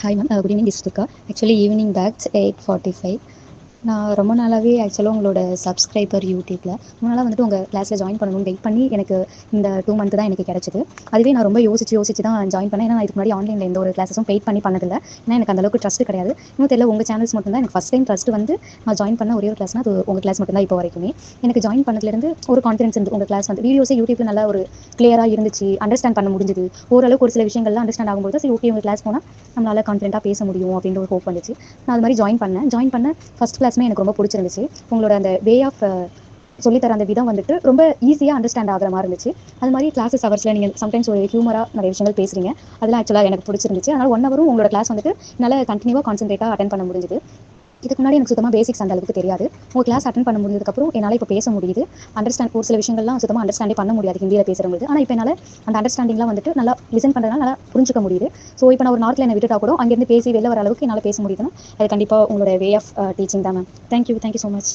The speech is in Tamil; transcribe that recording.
Hi ma'am, good evening. This is Dukha. Actually, evening back 8:45. நான் ரொம்ப நாளாகவே ஆக்சுவலாக உங்களோட சப்ஸ்கிரைபர் யூடியூப்பில் ரொம்ப நாளாக வந்துட்டு உங்கள் கிளாஸில் ஜாயின் பண்ணணும்னு வெயிட் பண்ணி எனக்கு இந்த 2 மந்த் தான் எனக்கு கிடச்சிது. அதுவே நான் ரொம்ப யோசிச்சு தான் ஜாயின் பண்ணேன். ஏன்னா நான் இதுக்கு முன்னாடி ஆன்லைனில் எந்த ஒரு கிளாஸஸும் பெய்ட் பண்ணி பண்ணதில்லை. ஏன்னா எனக்கு அந்தளவுக்கு ட்ரஸ்ட் கிடையாது. இன்னும் தெரியல, உங்கள் சேனல்ஸ் மட்டும் தான் எனக்கு ஃபஸ்ட் டைம் ட்ரஸ்ட் வந்து நான் ஜாயின் பண்ண ஒரே ஒரு கிளாஸ்னால் அது உங்கள் கிளாஸ் மட்டும் தான் இப்போ வரைக்குமே. எனக்கு ஜாயின் பண்ணதுலேருந்து ஒரு கான்ஃபிடன்ஸ் இருந்து உங்கள் கிளாஸ் வந்து வீடியோஸே யூடியூப்பில் நல்லா ஒரு கிளியராக இருந்துச்சு, அண்டர்ஸ்டாண்ட் பண்ண முடிஞ்சுது. ஓரளவுக்கு ஒரு சில விஷயங்கள்லாம் அண்டர்ஸ்டாண்ட் ஆகும்போது சரி ஓகே உங்கள் கிளாஸ் போனால் நம்மளால் கான்ஃபிடென்ட்டாக பேச முடியும் அப்படின்ற ஒரு ஹோப் வந்துச்சு. நான் அது மாதிரி ஜாயின் பண்ண ஃபஸ்ட் கிளாஸுமே எனக்கு ரொம்ப பிடிச்சிருந்துச்சு. உங்களோட அந்த வே ஆஃப் சொல்லித்தர அந்த விதம் வந்துட்டு ரொம்ப ஈஸியாக அண்டர்ஸ்டாண்ட் ஆகிற மாதிரி இருந்துச்சு. அது மாதிரி கிளாஸஸ் ஹவர்ஸில் நீங்கள் சம்டைம்ஸ் ஒரு ஹியூமராக நிறைய விஷயங்கள் பேசுகிறீங்க, அதெல்லாம் ஆக்சுவலாக எனக்கு பிடிச்சிருந்துச்சு. அதனால் 1 ஹவரும் உங்களோட கிளாஸ் வந்துட்டு என்னால் கண்டினியூவாக கான்சன்ட்ரேட்டாக அட்டன் பண்ண முடிஞ்சுது. இதுக்கு முன்னாடி எனக்கு சுத்தமாக பேசிக்ஸ் அந்த அளவுக்கு தெரியாது. உங்கள் கிளாஸ் அட்டன் பண்ண முடிஞ்சதுக்கப்புறம் என்னால் இப்போ பேச முடியுது. அண்டர்ஸ்டாண்ட் ஒரு சில விஷயங்கள்லாம் சுத்தமாக அண்டர்ஸ்டாண்டே பண்ண முடியாது ஹிந்தியில் பேசுகிறவங்களுக்கு. ஆனால் இப்போ என்னால் அந்த அண்டர்ஸ்டாண்டிங்லாம் வந்துட்டு நல்லா லிசன் பண்ணுறதுனால நல்லா புரிஞ்சுக்க முடியுது. ஸோ இப்போ நான் ஒரு நார்த்தில் என்னை விட்டுட்டா கூட அங்கேருந்து பேசி வெளில வர அளவுக்கு என்னால் பேச முடியுதுன்னா அது கண்டிப்பாக உங்களோட வே ஆஃப் டீச்சிங் தான் மேம். Thank you so much.